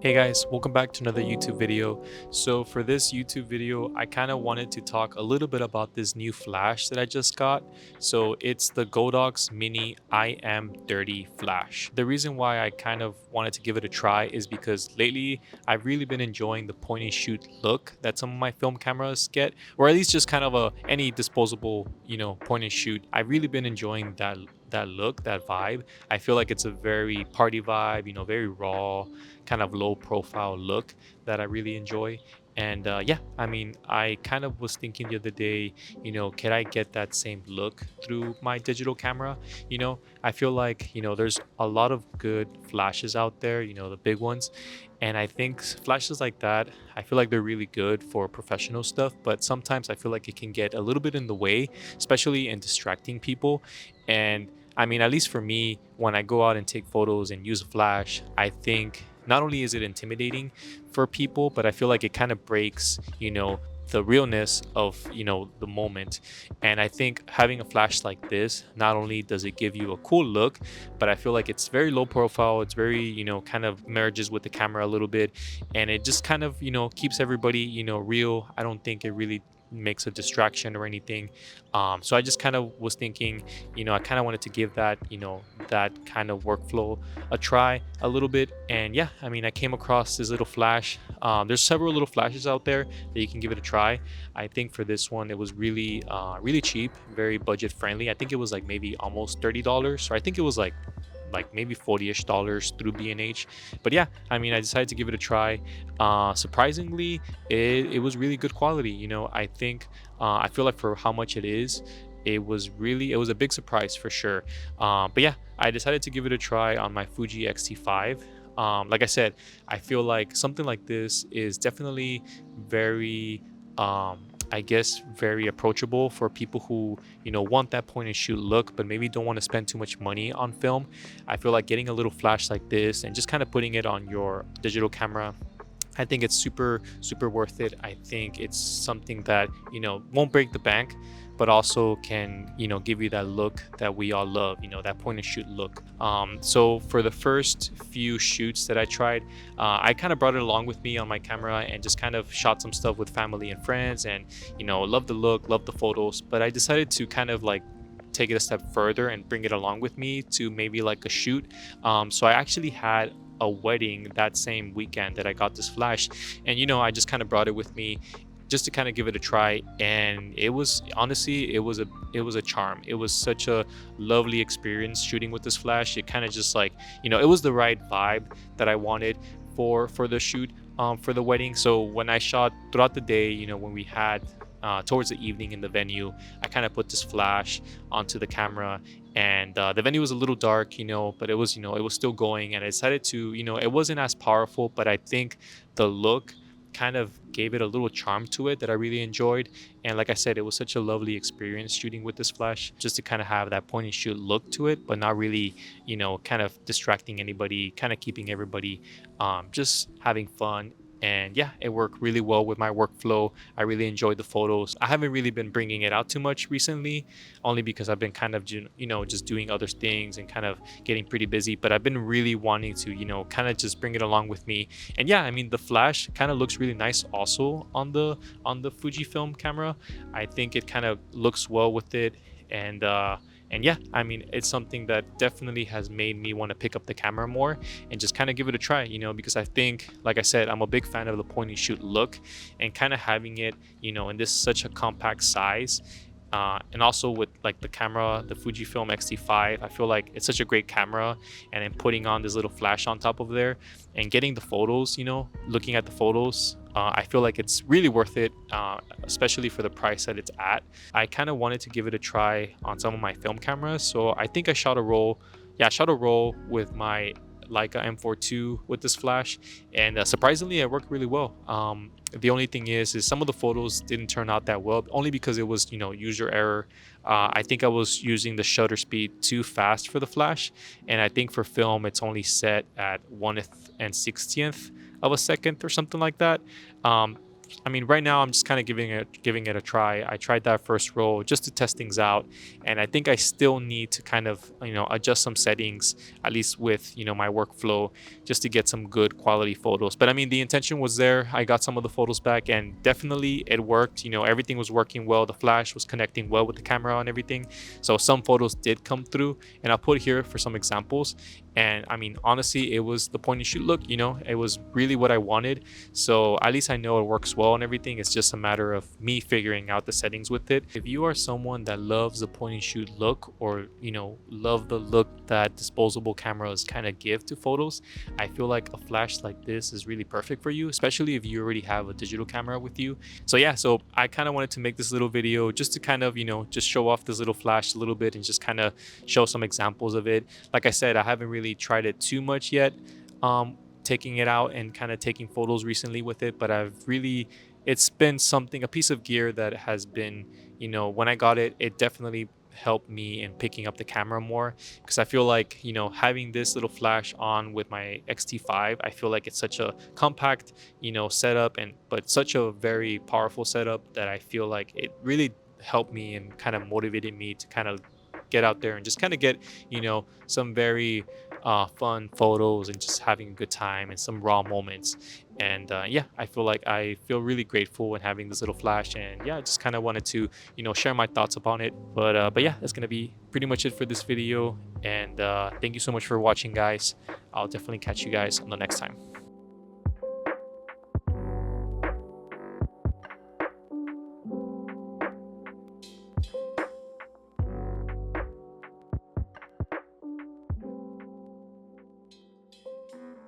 Hey guys, welcome back to another YouTube video. So for this YouTube video, I kind of wanted to talk a little bit about this new flash that I just got. So it's the GODOX Mini iM30 flash. The reason why I kind of wanted to give it a try is because lately I've really been enjoying the point and shoot look that some of my film cameras get, or at least just kind of any disposable, point and shoot. I've really been enjoying that look, that vibe. I feel like it's a very party vibe, very raw, kind of low profile look that I really enjoy. And yeah, I mean, I kind of was thinking the other day, can I get that same look through my digital camera? I feel like, there's a lot of good flashes out there, the big ones. And I think flashes like that, I feel like they're really good for professional stuff, but sometimes I feel like it can get a little bit in the way, especially in distracting people. And I mean, at least for me, when I go out and take photos and use a flash, I think not only is it intimidating for people, but I feel like it kind of breaks, the realness of, the moment. And I think having a flash like this, not only does it give you a cool look, but I feel like it's very low profile. It's very, kind of merges with the camera a little bit. And it just kind of, keeps everybody, real. I don't think it really makes a distraction or anything. So I just kind of was thinking, I kind of wanted to give that, that kind of workflow a try a little bit. And yeah, I mean, I came across this little flash. There's several little flashes out there that you can give it a try. I think for this one, it was really, really cheap, very budget friendly. I think it was like maybe almost $30. So I think it was like maybe 40-ish dollars through B&H. But yeah, I mean, I decided to give it a try. Surprisingly, it was really good quality. I think I feel like for how much it is, it was a big surprise for sure. But yeah, I decided to give it a try on my Fuji X-T5. Like I said, I feel like something like this is definitely very I guess very approachable for people who want that point and shoot look but maybe don't want to spend too much money on film. I feel like getting a little flash like this and just kind of putting it on your digital camera, I think it's super, super worth it. I think it's something that, won't break the bank, but also can, give you that look that we all love, that point and shoot look. So for the first few shoots that I tried, I kind of brought it along with me on my camera and just kind of shot some stuff with family and friends and, love the look, love the photos. But I decided to kind of like take it a step further and bring it along with me to maybe like a shoot. So I actually had a wedding that same weekend that I got this flash, and I just kind of brought it with me just to kind of give it a try. And it was honestly, it was a charm. It was such a lovely experience shooting with this flash. It kind of just like, it was the right vibe that I wanted for the shoot, for the wedding. So when I shot throughout the day, when we had towards the evening in the venue, I kind of put this flash onto the camera. And the venue was a little dark, but it was, it was still going. And I decided to, it wasn't as powerful, but I think the look kind of gave it a little charm to it that I really enjoyed. And like I said, it was such a lovely experience shooting with this flash, just to kind of have that point and shoot look to it, but not really, kind of distracting anybody, kind of keeping everybody just having fun. And yeah, it worked really well with my workflow. I really enjoyed the photos. I haven't really been bringing it out too much recently, only because I've been kind of, just doing other things and kind of getting pretty busy. But I've been really wanting to, kind of just bring it along with me. And yeah, I mean, the flash kind of looks really nice also on the Fujifilm camera. I think it kind of looks well with it. And and yeah, I mean, it's something that definitely has made me want to pick up the camera more and just kind of give it a try, because I think, like I said, I'm a big fan of the point and shoot look, and kind of having it, in this such a compact size. And also with like the camera, the Fujifilm X-T5, I feel like it's such a great camera. And then putting on this little flash on top of there and getting the photos, looking at the photos, I feel like it's really worth it, especially for the price that it's at. I kind of wanted to give it a try on some of my film cameras. So I think I shot a roll. Yeah, I shot a roll with my Leica M4 with this flash, and surprisingly, it worked really well. The only thing is some of the photos didn't turn out that well, only because it was, user error. I think I was using the shutter speed too fast for the flash, and I think for film it's only set at 1/60th of a second or something like that. Um, I mean, right now I'm just kind of giving it a try. I tried that first roll just to test things out, and I think I still need to kind of adjust some settings, at least with my workflow, just to get some good quality photos. But I mean, the intention was there. I got some of the photos back, and definitely it worked. Everything was working well. The flash was connecting well with the camera and everything. So some photos did come through, and I'll put here for some examples. And I mean, honestly, it was the point and shoot look. It was really what I wanted. So at least I know it works well and everything. It's just a matter of me figuring out the settings with it. If you are someone that loves the point and shoot look, or love the look that disposable cameras kind of give to photos, I feel like a flash like this is really perfect for you, especially if you already have a digital camera with you. So yeah, so I kind of wanted to make this little video just to kind of just show off this little flash a little bit and just kind of show some examples of it. Like I said, I haven't really tried it too much yet, taking it out and kind of taking photos recently with it, but it's been a piece of gear that has been, when I got it, it definitely helped me in picking up the camera more, because I feel like having this little flash on with my X-T5, I feel like it's such a compact setup, and but such a very powerful setup, that I feel like it really helped me and kind of motivated me to kind of get out there and just kind of get some very fun photos and just having a good time and some raw moments. And yeah, I feel really grateful in having this little flash. And yeah, I just kind of wanted to share my thoughts upon it. But yeah, that's gonna be pretty much it for this video. And thank you so much for watching, guys. I'll definitely catch you guys on the next time.